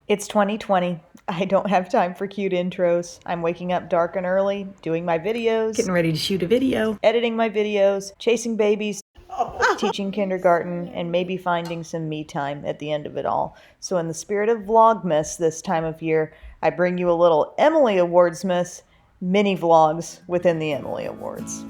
It's 2020. I don't have time for cute intros. I'm waking up dark and early, doing my videos, Getting ready to shoot a video. editing my videos, chasing babies, teaching kindergarten, and maybe finding some me time at the end of it all. So in the spirit of Vlogmas this time of year, I bring you a little Emily Awardsmas mini vlogs within the Emily Awards.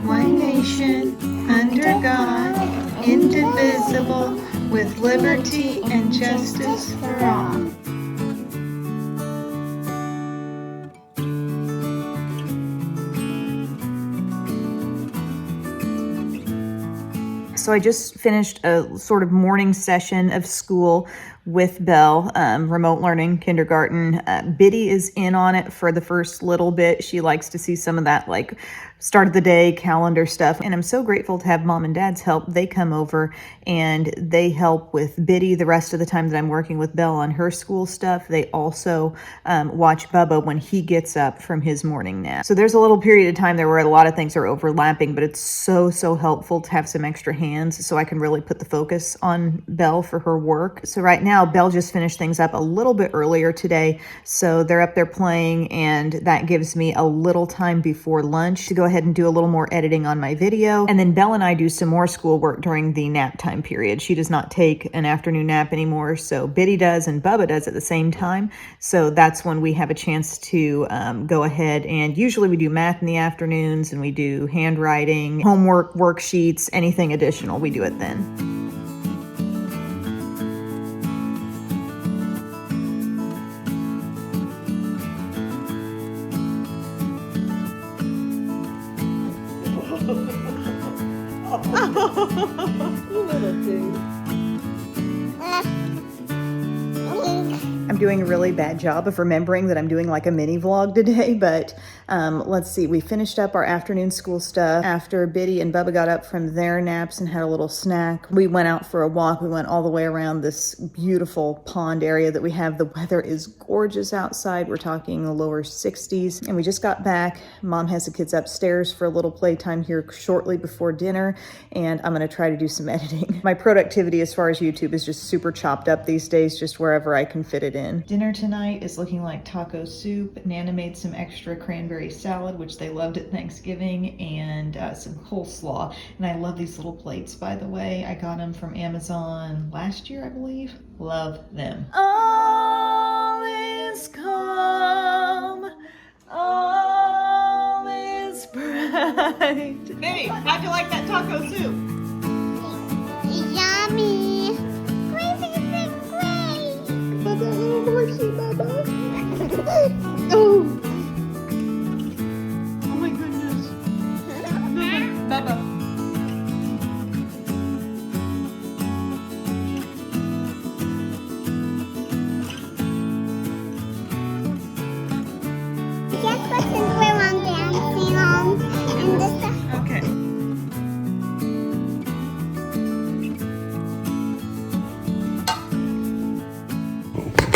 One nation, under God, indivisible, with liberty and justice for all. So I just finished a sort of morning session of school with Belle, remote learning kindergarten. Biddy is in on it for the first little bit. She likes to see some of that like start of the day calendar stuff. And I'm so grateful to have mom and dad's help. They come over and they help with Biddy the rest of the time that I'm working with Belle on her school stuff. They also watch Bubba when he gets up from his morning nap. So there's a little period of time there where a lot of things are overlapping, but it's so helpful to have some extra hands so I can really put the focus on Belle for her work. So right now, Belle just finished things up a little bit earlier today. So they're up there playing, and that gives me a little time before lunch to go ahead and do a little more editing on my video. And then Belle and I do some more schoolwork during the nap time period. She does not take an afternoon nap anymore, so Biddy does and Bubba does at the same time. So that's when we have a chance to go ahead, and usually we do math in the afternoons, and we do handwriting, homework, worksheets, anything additional, we do it then. I'm doing a really bad job of remembering that I'm doing like a mini vlog today, but let's see. We finished up our afternoon school stuff after Biddy and Bubba got up from their naps and had a little snack. We went out for a walk. We went all the way around this beautiful pond area that we have. The weather is gorgeous outside. We're talking the lower 60s, and we just got back. Mom has the kids upstairs for a little playtime here shortly before dinner, and I'm going to try to do some editing. My productivity as far as YouTube is just super chopped up these days, just wherever I can fit it in. Dinner tonight is looking like taco soup. Nana made some extra cranberry salad, which they loved at Thanksgiving, and some coleslaw. And I love these little plates, by the way. I got them from Amazon last year, I believe. Love them. All is calm. All is bright. Baby, how'd you like that taco soup? Yummy. Bubba, little horsey, Bubba. Oh! Oh my goodness. Bubba. Just listen where I'm dancing on. And this Okay.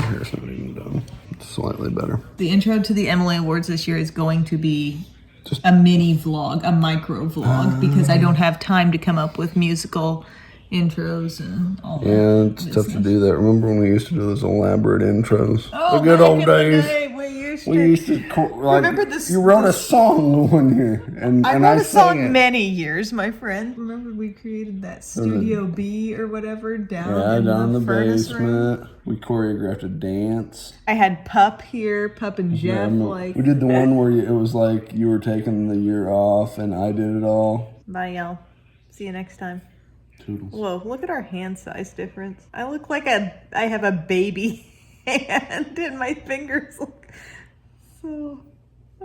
Hair's not even done. It's slightly better. The intro to the Emily Awards this year is going to be just a mini vlog, a micro vlog, because I don't have time to come up with musical intros and all that. Yeah, it's tough to do that. Remember when we used to do those elaborate intros? Oh, the good back old in the days. day, We used to like. Remember this? You wrote a song one year, and I and wrote a sang song it. many years, my friend. Remember we created that Studio B or whatever down in down the the furnace room. basement. We choreographed a dance. I had Pup here, Pup and Jeff. Like we did the one where it was like you were taking the year off, and I did it all. Bye, y'all. See you next time. Toodles. Whoa, look at our hand size difference. I look like I have a baby hand and my fingers look so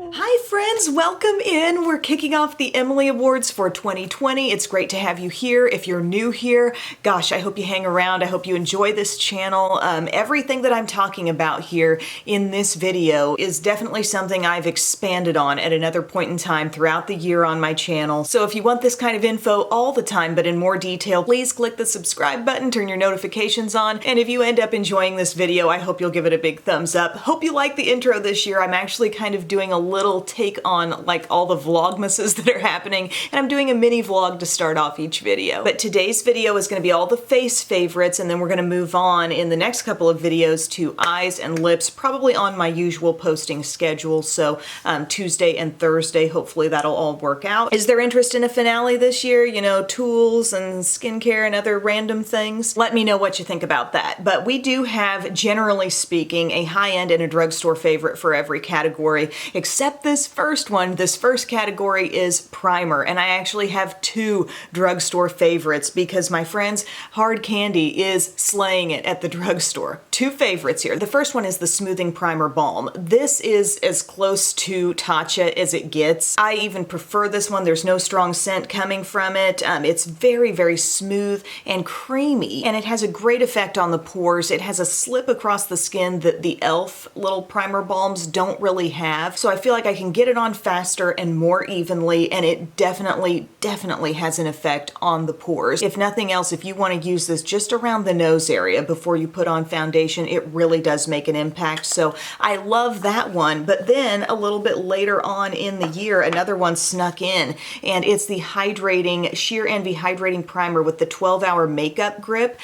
Hi friends, welcome in. We're kicking off the Emily Awards for 2020. It's great to have you here. If you're new here, gosh, I hope you hang around. I hope you enjoy this channel. Everything that I'm talking about here in this video is definitely something I've expanded on at another point in time throughout the year on my channel. So if you want this kind of info all the time, but in more detail, please click the subscribe button, turn your notifications on, and if you end up enjoying this video, I hope you'll give it a big thumbs up. Hope you like the intro this year. I'm actually kind of doing a little take on like all the vlogmases that are happening, and I'm doing a mini vlog to start off each video. But today's video is going to be all the face favorites, and then we're going to move on in the next couple of videos to eyes and lips, probably on my usual posting schedule, so Tuesday and Thursday. Hopefully that'll all work out. Is there interest in a finale this year? You know, tools and skincare and other random things? Let me know what you think about that. But we do have, generally speaking, a high-end and a drugstore favorite for every category, except this first one. This first category is primer, and I actually have two drugstore favorites because my friends, hard candy is slaying it at the drugstore. Two favorites here. The first one is the Smoothing Primer Balm. This is as close to Tatcha as it gets. I even prefer this one. There's no strong scent coming from it. It's very, very smooth and creamy, and it has a great effect on the pores. It has a slip across the skin that the e.l.f. little primer balms don't really have, so I feel like I can get it on faster and more evenly, and it definitely has an effect on the pores. If nothing else, if you want to use this just around the nose area before you put on foundation, it really does make an impact. So I love that one. But then a little bit later on in the year, another one snuck in, and it's the hydrating Sheer Envy hydrating primer with the 12-hour makeup grip.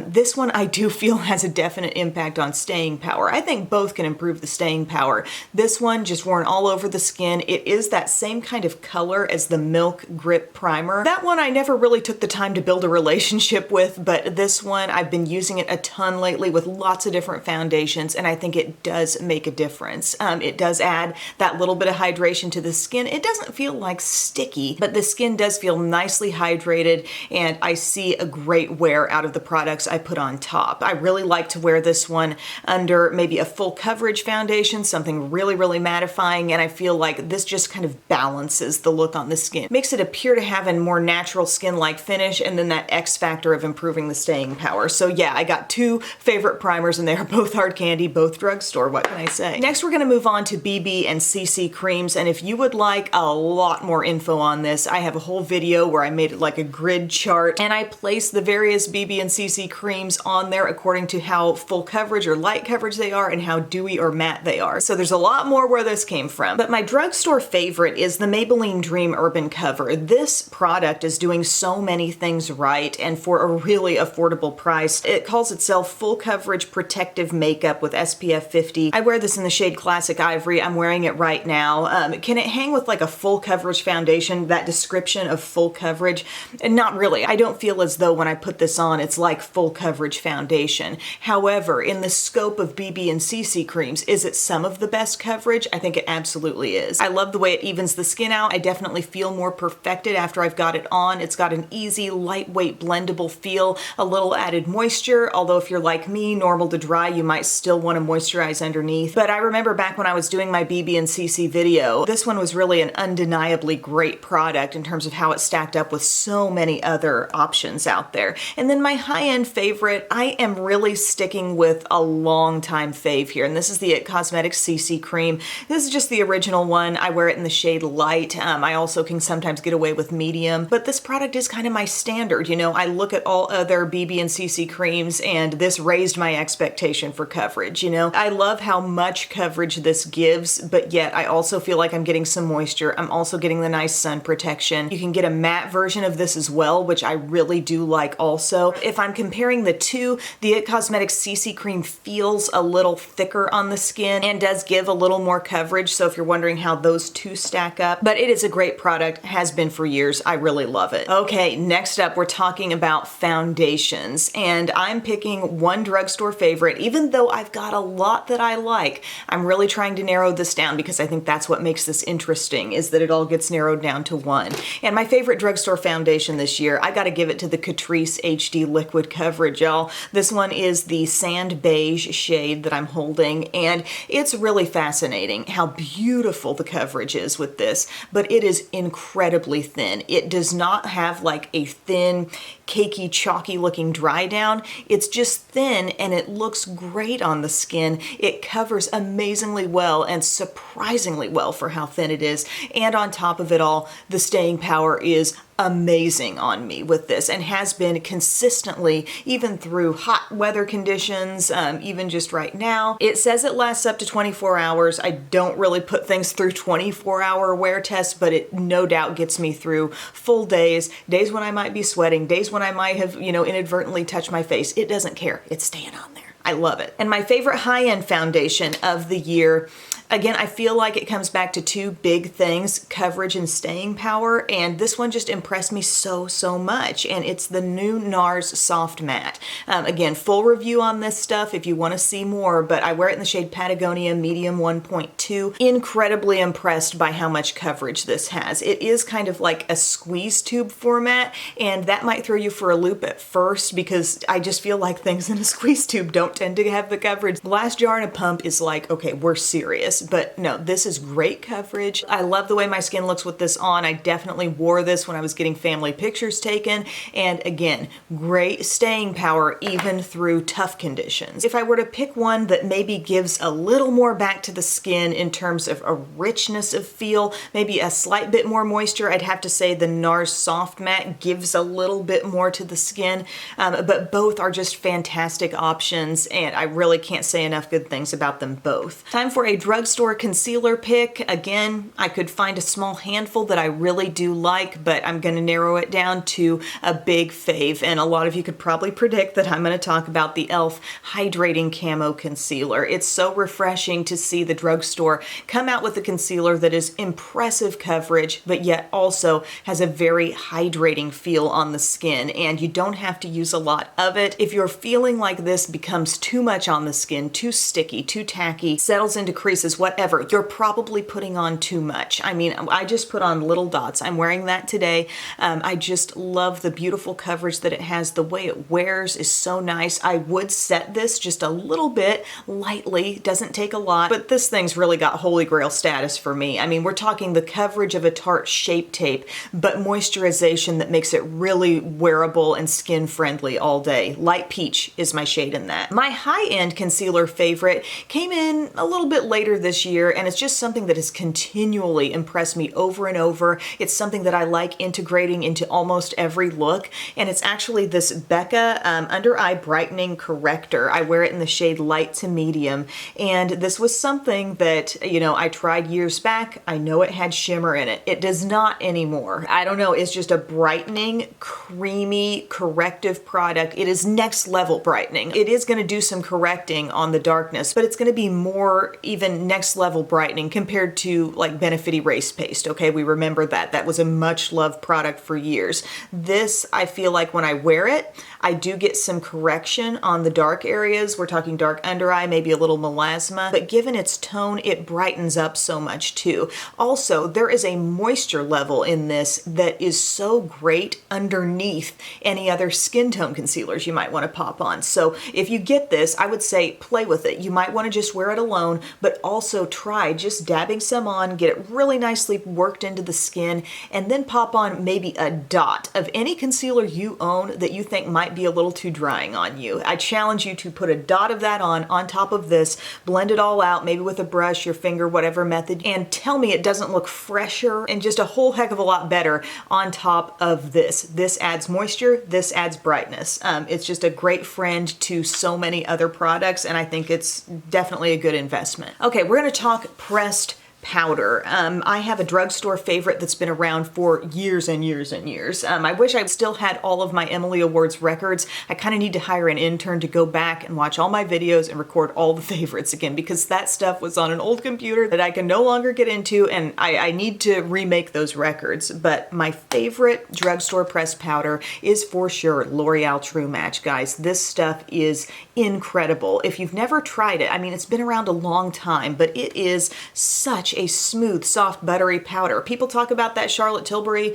This one I do feel has a definite impact on staying power. I think both can improve the staying power. This one just worn all over the skin. It is that same kind of color as the Milk Grip Primer. That one I never really took the time to build a relationship with, but this one I've been using it a ton lately with lots of different foundations, and I think it does make a difference. It does add that little bit of hydration to the skin. It doesn't feel like sticky, but the skin does feel nicely hydrated, and I see a great wear out of the products I put on top. I really like to wear this one under maybe a full coverage foundation, something really, really mattifying, and I feel like this just kind of balances the look on the skin. Makes it appear to have a more natural skin-like finish, and then that X factor of improving the staying power. So yeah, I got two favorite primers, and they are both hard candy, both drugstore. What can I say? Next, we're going to move on to BB and CC creams, and if you would like a lot more info on this, I have a whole video where I made it like a grid chart, and I placed the various BB and CC creams on there according to how full coverage or light coverage they are and how dewy or matte they are. So there's a lot more where this came from. But my drugstore favorite is the Maybelline Dream Urban Cover. This product is doing so many things right, and for a really affordable price. It calls itself Full Coverage Protective Makeup with SPF 50. I wear this in the shade Classic Ivory. I'm wearing it right now. Can it hang with like a full coverage foundation, that description of full coverage? And not really. I don't feel as though when I put this on, it's like full coverage foundation. However, in the scope of BB and CC creams, is it some of the best coverage? I think it absolutely is. I love the way it evens the skin out. I definitely feel more perfected after I've got it on. It's got an easy, lightweight, blendable feel, a little added moisture, although if you're like me, normal to dry, you might still want to moisturize underneath. But I remember back when I was doing my BB and CC video, this one was really an undeniably great product in terms of how it stacked up with so many other options out there. And then my high-end favorite, I am really sticking with a long-time fave here, and this is the IT Cosmetics CC cream. This is just the original one. I wear it in the shade light. I also can sometimes get away with medium, but this product is kind of my standard. You know, I look at all other BB and CC creams, and this raised my expectation for coverage. You know, I love how much coverage this gives, but yet I also feel like I'm getting some moisture. I'm also getting the nice sun protection. You can get a matte version of this as well, which I really do like also. If I'm comparing the two, the IT Cosmetics CC cream feels a little thicker on the skin and does give a little more coverage, so if you're wondering how those two stack up, but it is a great product, has been for years. I really love it. Okay, next up, we're talking about foundations, and I'm picking one drugstore favorite, even though I've got a lot that I like. I'm really trying to narrow this down because I think that's what makes this interesting, is that it all gets narrowed down to one. And my favorite drugstore foundation this year, I gotta give it to the Catrice HD Liquid Coverage, y'all. This one is the Sand Beige shade that I'm holding, and it's really fascinating how beautiful the coverage is with this, but it is incredibly thin. It does not have like a thin, cakey, chalky looking dry down. It's just thin and it looks great on the skin. It covers amazingly well and surprisingly well for how thin it is. And on top of it all, the staying power is amazing on me with this and has been consistently even through hot weather conditions, even just right now. It says it lasts up to 24 hours. I don't really put things through 24-hour wear tests, but it no doubt gets me through full days, days when I might be sweating, days when I might have, inadvertently touched my face. It doesn't care. It's staying on there. I love it. And my favorite high-end foundation of the year, again, I feel like it comes back to two big things, coverage and staying power, and this one just impressed me so much, and it's the new NARS Soft Matte. Again, full review on this stuff if you want to see more, but I wear it in the shade Patagonia Medium 1.2. Incredibly impressed by how much coverage this has. It is kind of like a squeeze tube format, and that might throw you for a loop at first because I just feel like things in a squeeze tube don't tend to have the coverage. The last jar in a pump is like, okay, we're serious. But no, this is great coverage. I love the way my skin looks with this on. I definitely wore this when I was getting family pictures taken. And again, great staying power even through tough conditions. If I were to pick one that maybe gives a little more back to the skin in terms of a richness of feel, maybe a slight bit more moisture, I'd have to say the NARS Soft Matte gives a little bit more to the skin. But both are just fantastic options, and I really can't say enough good things about them both. Time for a drugstore concealer pick. Again, I could find a small handful that I really do like, but I'm going to narrow it down to a big fave, and a lot of you could probably predict that I'm going to talk about the e.l.f. Hydrating Camo Concealer. It's so refreshing to see the drugstore come out with a concealer that is impressive coverage, but yet also has a very hydrating feel on the skin, and you don't have to use a lot of it. If you're feeling like this becomes too much on the skin, too sticky, too tacky, settles into creases, whatever, you're probably putting on too much. I mean, I just put on little dots. I'm wearing that today. I just love the beautiful coverage that it has. The way it wears is so nice. I would set this just a little bit lightly. Doesn't take a lot, but this thing's really got holy grail status for me. I mean, we're talking the coverage of a Tarte Shape Tape, but moisturization that makes it really wearable and skin friendly all day. Light peach is my shade in that. My high-end concealer favorite came in a little bit later this year, and it's just something that has continually impressed me over and over. It's something that I like integrating into almost every look, and it's actually this Becca Under Eye Brightening Corrector. I wear it in the shade Light to Medium, and this was something that, I tried years back. I know it had shimmer in it. It does not anymore. I don't know, it's just a brightening, creamy, corrective product. It is next level brightening. It is going to do some correcting on the darkness, but it's going to be more even next level brightening compared to like Benefit Erase Paste. Okay, we remember that. That was a much loved product for years. This, I feel like when I wear it, I do get some correction on the dark areas. We're talking dark under eye, maybe a little melasma, but given its tone, it brightens up so much too. Also, there is a moisture level in this that is so great underneath any other skin tone concealers you might want to pop on. So if you get this, I would say play with it. You might want to just wear it alone, but also try just dabbing some on, get it really nicely worked into the skin, and then pop on maybe a dot of any concealer you own that you think might be a little too drying on you. I challenge you to put a dot of that on top of this, blend it all out, maybe with a brush, your finger, whatever method, and tell me it doesn't look fresher and just a whole heck of a lot better on top of this. This adds moisture, this adds brightness. It's just a great friend to so many other products, and I think it's definitely a good investment. Okay, we're going to talk pressed powder. I have a drugstore favorite that's been around for years and years and years. I wish I still had all of my Emily Awards records. I kind of need to hire an intern to go back and watch all my videos and record all the favorites again, because that stuff was on an old computer that I can no longer get into, and I need to remake those records. But my favorite drugstore pressed powder is for sure L'Oreal True Match, guys. This stuff is incredible. If you've never tried it, I mean, it's been around a long time, but it is such such a smooth, soft, buttery powder. People talk about that Charlotte Tilbury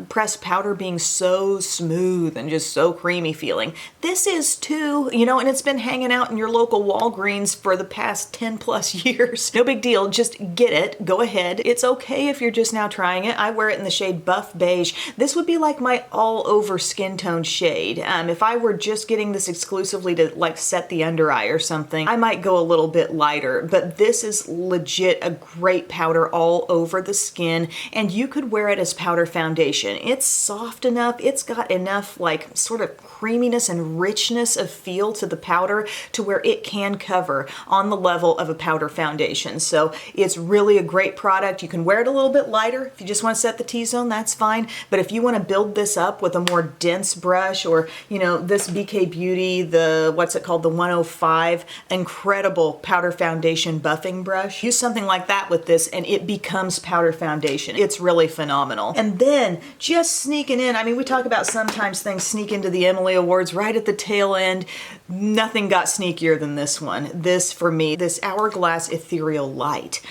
pressed powder being so smooth and just so creamy feeling. This is too, you know, and it's been hanging out in your local Walgreens for the past 10 plus years. No big deal, just get it, go ahead. It's okay if you're just now trying it. I wear it in the shade Buff Beige. This would be like my all over skin tone shade. If I were just getting this exclusively to like set the under eye or something, I might go a little bit lighter, but this is legit a great powder all over the skin, and you could wear it as powder foundation. It's soft enough, it's got enough like sort of creaminess and richness of feel to the powder to where it can cover on the level of a powder foundation. So it's really a great product. You can wear it a little bit lighter. If you just want to set the T-zone, that's fine. But if you want to build this up with a more dense brush, or, you know, this BK Beauty, the, what's it called, the 105, incredible powder foundation buffing brush, use something like that with this and it becomes powder foundation. It's really phenomenal. And then just sneaking in, I mean, we talk about sometimes things sneak into the Emily Awards right at the tail end. Nothing got sneakier than this one. This, for me, this Hourglass Ethereal Light.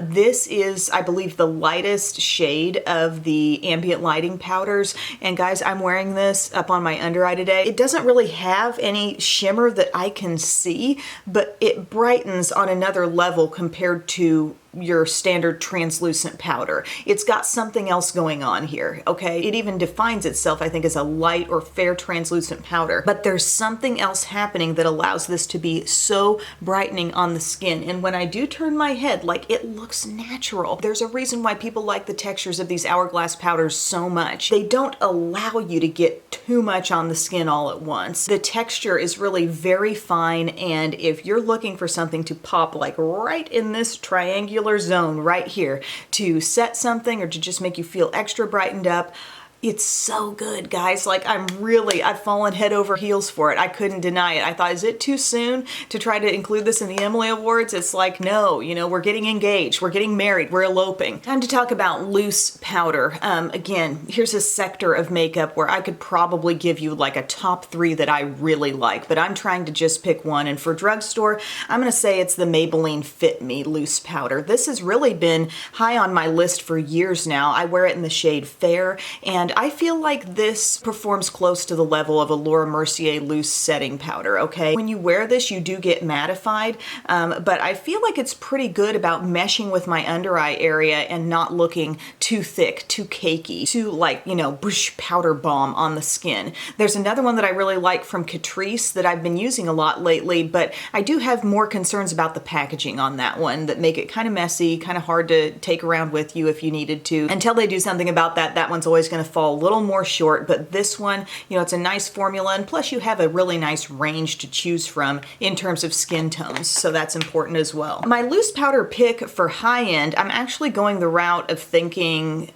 This is, I believe, the lightest shade of the ambient lighting powders. And guys, I'm wearing this up on my under eye today. It doesn't really have any shimmer that I can see, but it brightens on another level compared to your standard translucent powder. It's got something else going on here, okay? It even defines itself, I think, as a light or fair translucent powder, but there's something else happening that allows this to be so brightening on the skin. And when I do turn my head, like, it looks natural. There's a reason why people like the textures of these Hourglass powders so much. They don't allow you to get too much on the skin all at once. The texture is really very fine, and if you're looking for something to pop like right in this triangular zone right here to set something or to just make you feel extra brightened up, it's so good, guys. Like, I've fallen head over heels for it. I couldn't deny it. I thought, is it too soon to try to include this in the Emily Awards? It's like, no, you know, we're getting engaged, we're getting married, we're eloping. Time to talk about loose powder. Again, here's a sector of makeup where I could probably give you like a top 3 that I really like, but I'm trying to just pick one. And for drugstore, I'm gonna say it's the Maybelline Fit Me loose powder. This has really been high on my list for years now. I wear it in the shade Fair, and I feel like this performs close to the level of a Laura Mercier loose setting powder, okay? When you wear this, you do get mattified, but I feel like it's pretty good about meshing with my under eye area and not looking too thick, too cakey, too like, you know, bush powder bomb on the skin. There's another one that I really like from Catrice that I've been using a lot lately, but I do have more concerns about the packaging on that one that make it kind of messy, kind of hard to take around with you if you needed to. Until they do something about that, that one's always going to fall a little more short, but this one, you know, it's a nice formula, and plus you have a really nice range to choose from in terms of skin tones, so that's important as well. My loose powder pick for high end, I'm actually going the route of thinking,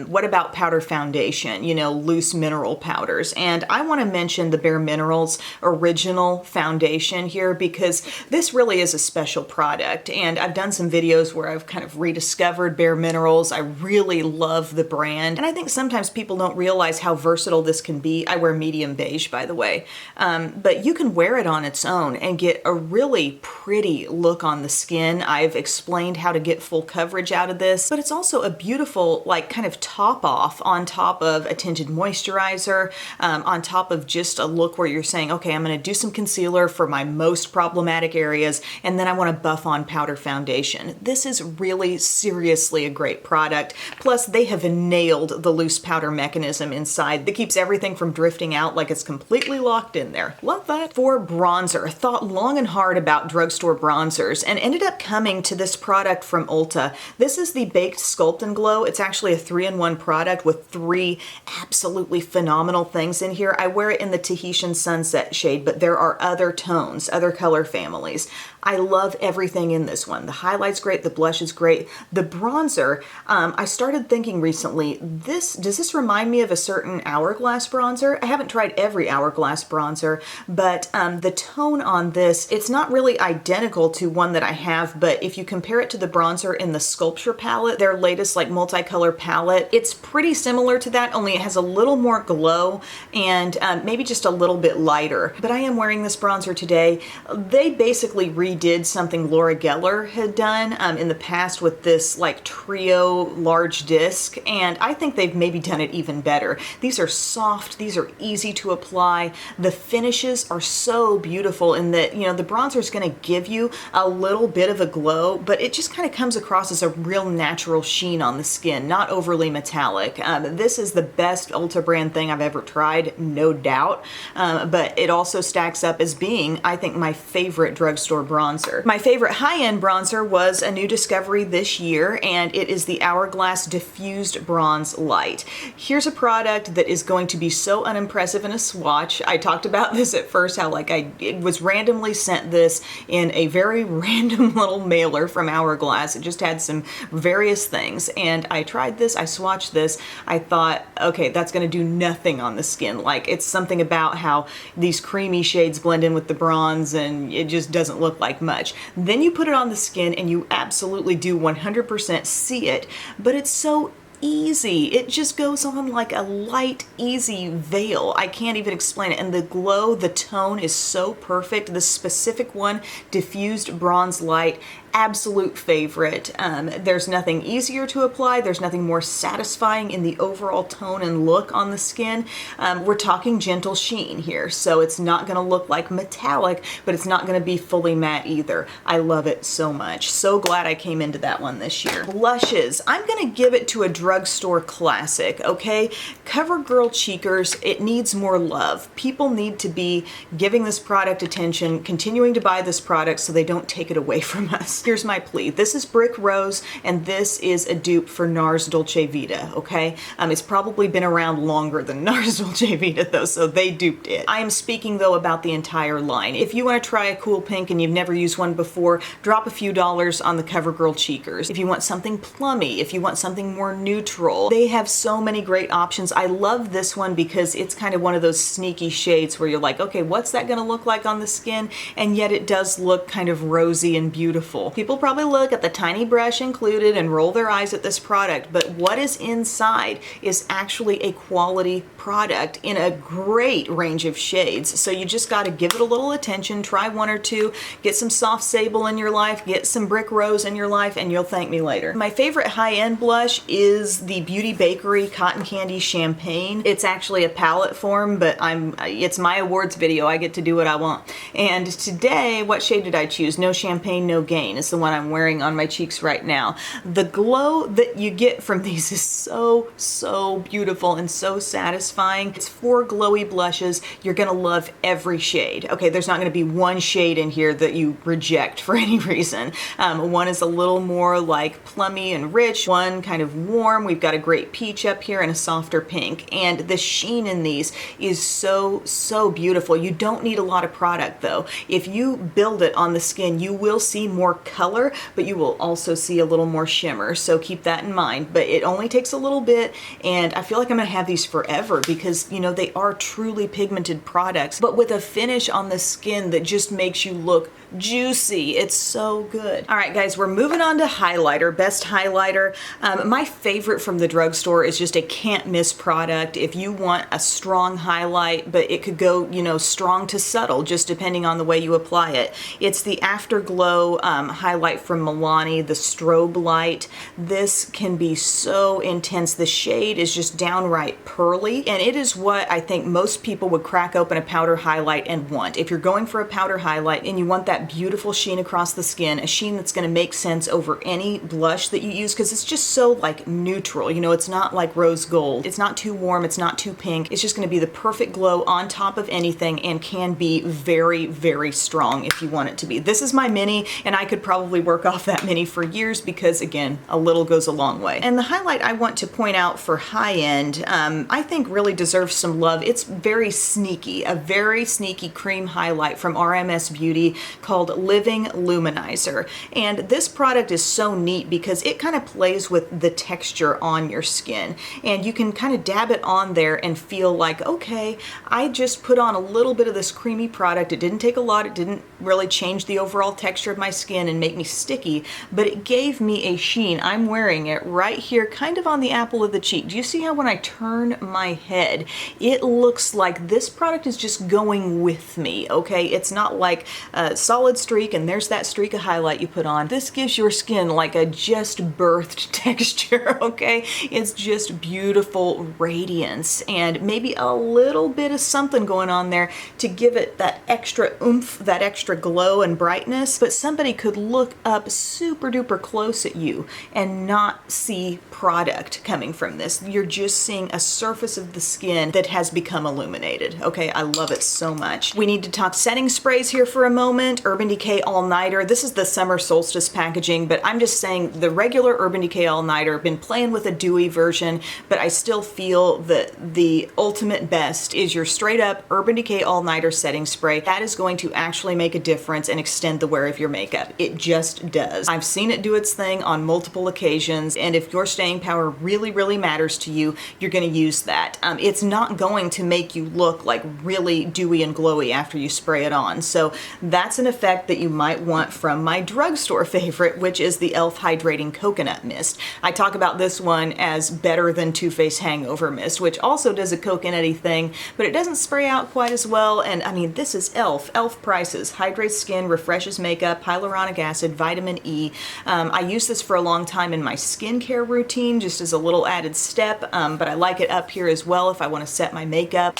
what about powder foundation, you know, loose mineral powders, and I want to mention the Bare Minerals Original Foundation here because this really is a special product, and I've done some videos where I've kind of rediscovered Bare Minerals. I really love the brand, and I think sometimes people don't realize how versatile this can be. I wear medium beige, by the way, but you can wear it on its own and get a really pretty look on the skin. I've explained how to get full coverage out of this, but it's also a beautiful, like, kind of top off on top of a tinted moisturizer, on top of just a look where you're saying, okay, I'm going to do some concealer for my most problematic areas, and then I want to buff on powder foundation. This is really seriously a great product. Plus, they have nailed the loose powder mechanism inside that keeps everything from drifting out, like it's completely locked in there. Love that. For bronzer, thought long and hard about drugstore bronzers and ended up coming to this product from Ulta. This is the Baked Sculpt and Glow. It's actually a 3-in-1 product with 3 absolutely phenomenal things in here. I wear it in the Tahitian Sunset shade, but there are other tones, other color families. I love everything in this one. The highlight's great, the blush is great. The bronzer, I started thinking recently, does this remind me of a certain Hourglass bronzer? I haven't tried every Hourglass bronzer, but the tone on this, it's not really identical to one that I have, but if you compare it to the bronzer in the Sculpture palette, their latest like multicolor palette, it's pretty similar to that, only it has a little more glow and maybe just a little bit lighter. But I am wearing this bronzer today. They basically redid something Laura Geller had done in the past with this like trio large disc, and I think they've maybe done it even better. These are soft, these are easy to apply. The finishes are so beautiful in that, you know, the bronzer is going to give you a little bit of a glow, but it just kind of comes across as a real natural sheen on the skin, not overly metallic. This is the best Ulta brand thing I've ever tried, no doubt, but it also stacks up as being, I think, my favorite drugstore bronzer. My favorite high-end bronzer was a new discovery this year, and it is the Hourglass Diffused Bronze Light. Here's a product that is going to be so unimpressive in a swatch. I talked about this at first, how like I was randomly sent this in a very random little mailer from Hourglass. It just had some various things, and I tried this, I swatched this, I thought, okay, that's gonna do nothing on the skin. Like, it's something about how these creamy shades blend in with the bronze and it just doesn't look like much. Then you put it on the skin and you absolutely do 100% see it, but it's so easy. It just goes on like a light, easy veil. I can't even explain it. And the glow, the tone is so perfect. The specific one, Diffused Bronze Light, absolute favorite. There's nothing easier to apply. There's nothing more satisfying in the overall tone and look on the skin. We're talking gentle sheen here, so it's not going to look like metallic, but it's not going to be fully matte either. I love it so much. So glad I came into that one this year. Blushes. I'm going to give it to a drugstore classic, okay? CoverGirl Cheekers, it needs more love. People need to be giving this product attention, continuing to buy this product so they don't take it away from us. Here's my plea. This is Brick Rose, and this is a dupe for NARS Dolce Vita, okay? It's probably been around longer than NARS Dolce Vita, though, so they duped it. I am speaking, though, about the entire line. If you want to try a cool pink and you've never used one before, drop a few dollars on the CoverGirl Cheekers. If you want something plummy, if you want something more neutral, they have so many great options. I love this one because it's kind of one of those sneaky shades where you're like, okay, what's that going to look like on the skin? And yet it does look kind of rosy and beautiful. People probably look at the tiny brush included and roll their eyes at this product, but what is inside is actually a quality product in a great range of shades. So you just got to give it a little attention, try one or two, get some soft sable in your life, get some Brick Rose in your life, and you'll thank me later. My favorite high-end blush is the Beauty Bakery Cotton Candy Champagne. It's actually a palette form, but it's my awards video. I get to do what I want. And today, what shade did I choose? No Champagne, No Gain. It's the one I'm wearing on my cheeks right now. The glow that you get from these is so beautiful and so satisfying. It's 4 glowy blushes. You're gonna love every shade. Okay, there's not gonna be one shade in here that you reject for any reason. One is a little more like plummy and rich, one kind of warm. We've got a great peach up here and a softer pink. And the sheen in these is so beautiful. You don't need a lot of product though. If you build it on the skin, you will see more color, but you will also see a little more shimmer, so keep that in mind. But it only takes a little bit, and I feel like I'm gonna have these forever because, you know, they are truly pigmented products, but with a finish on the skin that just makes you look juicy. It's so good. All right, guys, we're moving on to highlighter. Best highlighter. My favorite from the drugstore is just a can't miss product. If you want a strong highlight, but it could go, you know, strong to subtle, just depending on the way you apply it. It's the Afterglow highlight from Milani, the Strobe Light. This can be so intense. The shade is just downright pearly, and it is what I think most people would crack open a powder highlight and want. If you're going for a powder highlight and you want that beautiful sheen across the skin, a sheen that's going to make sense over any blush that you use, because it's just so like neutral. You know, it's not like rose gold. It's not too warm. It's not too pink. It's just going to be the perfect glow on top of anything and can be very strong if you want it to be. This is my mini, and I could probably work off that mini for years because, again, a little goes a long way. And the highlight I want to point out for high end, I think really deserves some love. It's very sneaky, a very sneaky cream highlight from RMS Beauty called Living Luminizer. And this product is so neat because it kind of plays with the texture on your skin. And you can kind of dab it on there and feel like, okay, I just put on a little bit of this creamy product. It didn't take a lot. It didn't really change the overall texture of my skin and make me sticky, but it gave me a sheen. I'm wearing it right here, kind of on the apple of the cheek. Do you see how when I turn my head, it looks like this product is just going with me, okay? It's not like a solid streak and there's that streak of highlight you put on. This gives your skin like a just birthed texture, okay? It's just beautiful radiance and maybe a little bit of something going on there to give it that extra oomph, that extra glow and brightness, but somebody could look up super duper close at you and not see product coming from this. You're just seeing a surface of the skin that has become illuminated. Okay, I love it so much. We need to talk setting sprays here for a moment. Urban Decay All Nighter. This is the summer solstice packaging, but I'm just saying the regular Urban Decay All Nighter, been playing with a dewy version, but I still feel that the ultimate best is your straight up Urban Decay All Nighter setting spray. That is going to actually make a difference and extend the wear of your makeup. It just does. I've seen it do its thing on multiple occasions, and if your staying power really, really matters to you, you're going to use that. It's not going to make you look like really dewy and glowy after you spray it on. So that's an effect that you might want from my drugstore favorite, which is the e.l.f. Hydrating Coconut Mist. I talk about this one as better than Too Faced Hangover Mist, which also does a coconutty thing, but it doesn't spray out quite as well. And I mean, this is e.l.f. e.l.f. prices. Hydrates skin, refreshes makeup, hyaluronic acid, vitamin E. I use this for a long time in my skincare routine just as a little added step, but I like it up here as well if I want to set my makeup.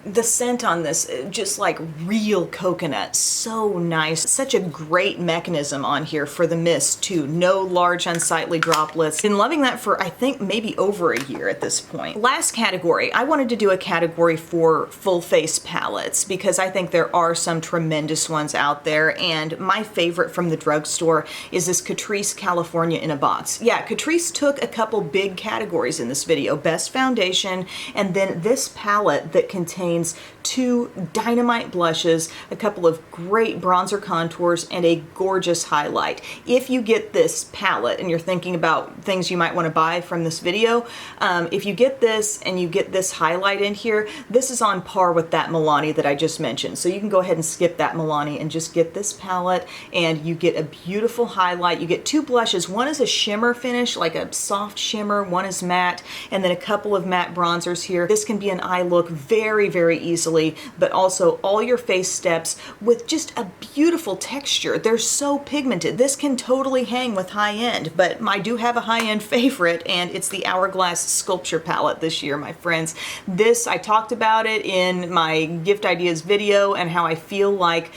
The scent on this, just like real coconut, so nice. Such a great mechanism on here for the mist too. No large unsightly droplets. Been loving that for I think maybe over a year at this point. Last category, I wanted to do a category for full face palettes because I think there are some tremendous ones out there, and my favorite from the drugstore is this Catrice California in a Box. Yeah, Catrice took a couple big categories in this video. Best foundation, and then this palette that contains 2 dynamite blushes, a couple of great bronzer contours, and a gorgeous highlight. If you get this palette and you're thinking about things you might want to buy from this video, if you get this and you get this highlight in here, this is on par with that Milani that I just mentioned. So you can go ahead and skip that Milani and just get this palette and you get a beautiful highlight. You get 2 blushes. One is a shimmer finish, like a soft shimmer. One is matte, and then a couple of matte bronzers here. This can be an eye look very, very easily, but also all your face steps with just a beautiful texture. They're so pigmented. This can totally hang with high end, but I do have a high end favorite, and it's the Hourglass Sculpture palette this year, my friends. This, I talked about it in my gift ideas video and how I feel like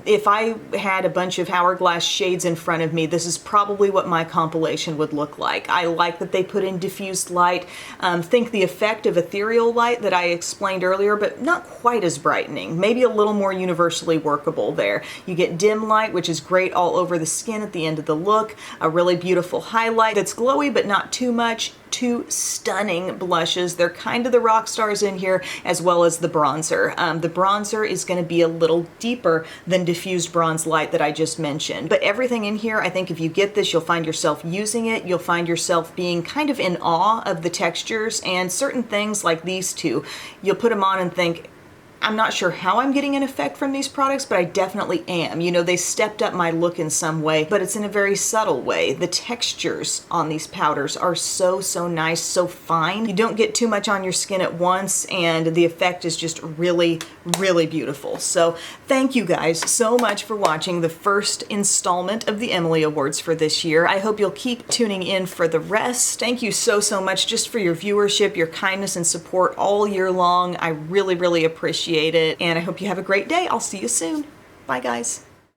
if I had a bunch of Hourglass shades in front of me, this is probably what my compilation would look like. I like that they put in diffused light. Think the effect of ethereal light that I explained earlier, but not quite as brightening. Maybe a little more universally workable there. You get dim light, which is great all over the skin at the end of the look. A really beautiful highlight that's glowy, but not too much. 2 stunning blushes. They're kind of the rock stars in here, as well as the bronzer. The bronzer is going to be a little deeper than diffused bronze light that I just mentioned. But everything in here, I think if you get this, you'll find yourself using it. You'll find yourself being kind of in awe of the textures, and certain things like these 2, you'll put them on and think, I'm not sure how I'm getting an effect from these products, but I definitely am. You know, they stepped up my look in some way, but it's in a very subtle way. The textures on these powders are so, so nice, so fine. You don't get too much on your skin at once, and the effect is just really, really beautiful. So thank you guys so much for watching the first installment of the Emily Awards for this year. I hope you'll keep tuning in for the rest. Thank you so, so much just for your viewership, your kindness and support all year long. I really, really appreciate it, and I hope you have a great day. I'll see you soon. Bye, guys.